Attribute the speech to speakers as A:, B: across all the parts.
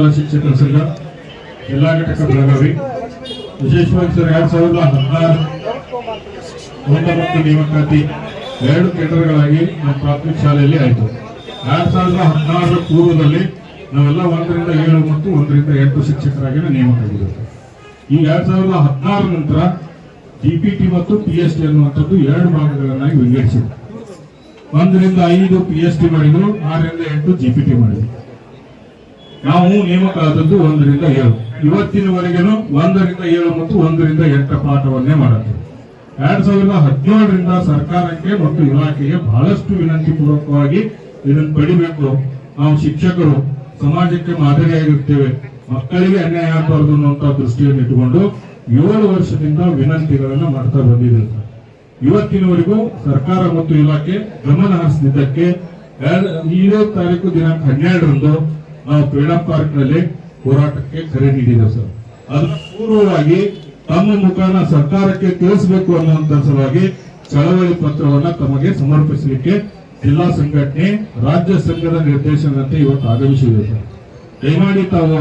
A: ಶಾಲಾ ಶಿಕ್ಷಕರ ಸಂಘ ಜಿಲ್ಲಾ ಘಟಕ ಬೆಳಗಾವಿ ವಿಶೇಷವಾಗಿ ಸರ್ 2016 ನೇಮಕಾತಿ 2 ಕೇಂದ್ರಗಳಾಗಿ ನಮ್ಮ ಪ್ರಾಥಮಿಕ ಶಾಲೆಯಲ್ಲಿ ಆಯಿತು. 2016 ಪೂರ್ವದಲ್ಲಿ ನಾವೆಲ್ಲ 1 ರಿಂದ 7 ಮತ್ತು 1 ರಿಂದ 8 ಶಿಕ್ಷಕರಾಗಿ ನೇಮಕ ಆಗಿದ್ದೇವೆ. ಈ 2016 ನಂತರ ಜಿಪಿಟಿ ಮತ್ತು PST ಅನ್ನುವಂಥದ್ದು 2 ಭಾಗಗಳನ್ನಾಗಿ ವಿಂಗಡಿಸಿದೆ. 1 ರಿಂದ 5 PST ಮಾಡಿದ್ರು, 6 ರಿಂದ 8 ಜಿಪಿಟಿ ಮಾಡಿದ್ರು. ನಾವು ನೇಮಕ ಆದದ್ದು 1 ರಿಂದ 7. ಇವತ್ತಿನವರೆಗೂ 1 ರಿಂದ 7 ಮತ್ತು 1 ರಿಂದ 8 ಪಾಠವನ್ನೇ ಮಾಡುತ್ತೇವೆ. 2017 ರಿಂದ ಸರ್ಕಾರಕ್ಕೆ ಮತ್ತು ಇಲಾಖೆಗೆ ಬಹಳಷ್ಟು ವಿನಂತಿ ಪೂರ್ವಕವಾಗಿ ಇದನ್ನು ಪಡಿಬೇಕು. ನಾವು ಶಿಕ್ಷಕರು ಸಮಾಜಕ್ಕೆ ಮಾದರಿಯಾಗಿರ್ತೇವೆ, ಮಕ್ಕಳಿಗೆ ಅನ್ಯಾಯ ಆಗಬಾರದು ಅನ್ನುವಂತ ದೃಷ್ಟಿಯನ್ನು ಇಟ್ಟುಕೊಂಡು 7 ವರ್ಷದಿಂದ ವಿನಂತಿಗಳನ್ನು ಮಾಡ್ತಾ ಬಂದಿದ್ದೇವೆ. ಇವತ್ತಿನವರೆಗೂ ಸರ್ಕಾರ ಮತ್ತು ಇಲಾಖೆ ಗಮನ ಹರಿಸಿದ್ದಕ್ಕೆ 20 ತಾರೀಕು ದಿನಾಂಕ 12ರಂದು ನಾವು ಫ್ರೀಡಂ ಪಾರ್ಕ್ ನಲ್ಲಿ ಹೋರಾಟಕ್ಕೆ ಕರೆ ನೀಡಿದ್ದೇವೆ ಸರ್. ಅದರ ಪೂರ್ವವಾಗಿ ತಮ್ಮ ಮುಖಾನ ಸರ್ಕಾರಕ್ಕೆ ತಿಳಿಸಬೇಕು ಅನ್ನುವಂತ ಸಲುವಾಗಿ ಚಳವಳಿ ಪತ್ರವನ್ನ ತಮಗೆ ಸಮರ್ಪಿಸಲಿಕ್ಕೆ ಜಿಲ್ಲಾ ಸಂಘಟನೆ ರಾಜ್ಯ ಸಂಘದ ನಿರ್ದೇಶನದಂತೆ ಇವತ್ತು ಆಗಮಿಸಿದೆ ಸರ್. ದಯಮಾಡಿ ತಾವು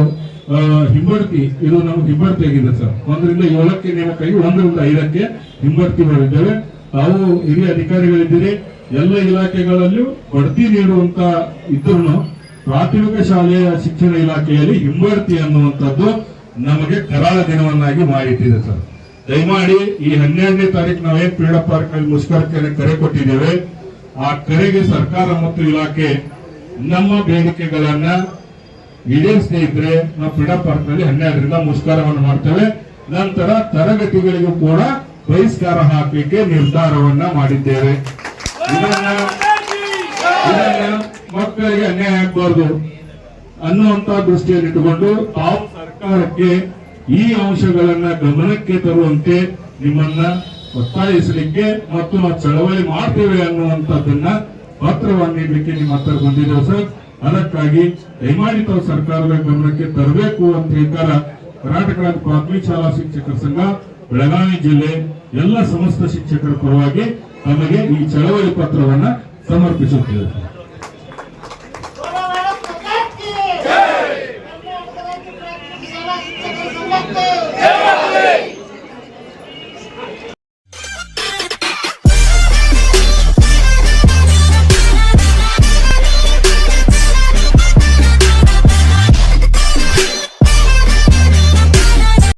A: ಹಿಂಬಡ್ತಿ, ಇದು ನಮ್ಗೆ ಹಿಂಬಡ್ತಿ ಆಗಿದೆ ಸರ್. 1 ರಿಂದ 7ಕ್ಕೆ ನೇಮಕಾಗಿ 1 ರಿಂದ 5ಕ್ಕೆ ಹಿಂಬಡ್ತಿ ಮಾಡಿದ್ದೇವೆ. ತಾವು ಹಿರಿಯ ಅಧಿಕಾರಿಗಳಿದ್ದೀರಿ, ಎಲ್ಲ ಇಲಾಖೆಗಳಲ್ಲೂ ಬಡ್ತಿ ನೀಡುವಂತ ಇದ್ರೂ ಪ್ರಾಥಮಿಕ ಶಾಲೆಯ ಶಿಕ್ಷಣ ಇಲಾಖೆಯಲ್ಲಿ ಹಿಂಬಡ್ತಿ ಅನ್ನುವಂಥದ್ದು ನಮಗೆ ಕರಾಳ ದಿನವನ್ನಾಗಿ ಮಾಡಿಟ್ಟಿದೆ ಸರ್. ದಯಮಾಡಿ ಈ 12ನೇ ತಾರೀಕು ನಾವೇನ್ ಫ್ರೀಡಂ ಪಾರ್ಕ್ ನಲ್ಲಿ ಮುಷ್ಕರಕ್ಕೆ ಕರೆ ಕೊಟ್ಟಿದ್ದೇವೆ, ಆ ಕರೆಗೆ ಸರ್ಕಾರ ಮತ್ತು ಇಲಾಖೆ ನಮ್ಮ ಬೇಡಿಕೆಗಳನ್ನ ಈಡೇರಿಸದೇ ಇದ್ರೆ ನಾವು ಫ್ರೀಡಂ ಪಾರ್ಕ್ ನಲ್ಲಿ 12ರಿಂದ ಮುಷ್ಕರವನ್ನು ಮಾಡ್ತೇವೆ. ನಂತರ ತರಗತಿಗಳಿಗೂ ಕೂಡ ಬಹಿಷ್ಕಾರ ಹಾಕಲಿಕ್ಕೆ ನಿರ್ಧಾರವನ್ನ ಮಾಡಿದ್ದೇವೆ. ಇದನ್ನ ಮಕ್ಕಳಿಗೆ ಅನ್ಯಾಯ ಆಗಬಾರದು ಅನ್ನುವಂತ ದೃಷ್ಟಿಯನ್ನಿಟ್ಟುಕೊಂಡು ತಾವು ಸರ್ಕಾರಕ್ಕೆ ಈ ಅಂಶಗಳನ್ನ ಗಮನಕ್ಕೆ ತರುವಂತೆ ನಿಮ್ಮನ್ನ ಒತ್ತಾಯಿಸಲಿಕ್ಕೆ ಮತ್ತು ನಾವು ಚಳವಳಿ ಮಾಡ್ತೇವೆ ಅನ್ನುವಂಥದ್ದನ್ನ ಪತ್ರವನ್ನು ನೀಡಲಿಕ್ಕೆ ನಿಮ್ಮ ಹತ್ರ ಬಂದಿದ್ದೇವೆ ಸರ್. ಅದಕ್ಕಾಗಿ ದಯಮಾಡಿ ತಾವು ಸರ್ಕಾರದ ಗಮನಕ್ಕೆ ತರಬೇಕು ಅಂತ ಹೇಳ್ತಾರೆ. ಕರ್ನಾಟಕ ರಾಜ್ಯ ಪ್ರಾಥಮಿಕ ಶಾಲಾ ಶಿಕ್ಷಕರ ಸಂಘ ಬೆಳಗಾವಿ ಜಿಲ್ಲೆ ಎಲ್ಲ ಸಮಸ್ತ ಶಿಕ್ಷಕರ ಪರವಾಗಿ ತಮಗೆ ಈ ಚಳವಳಿ ಪತ್ರವನ್ನ ಸಮರ್ಪಿಸುತ್ತೇವೆ.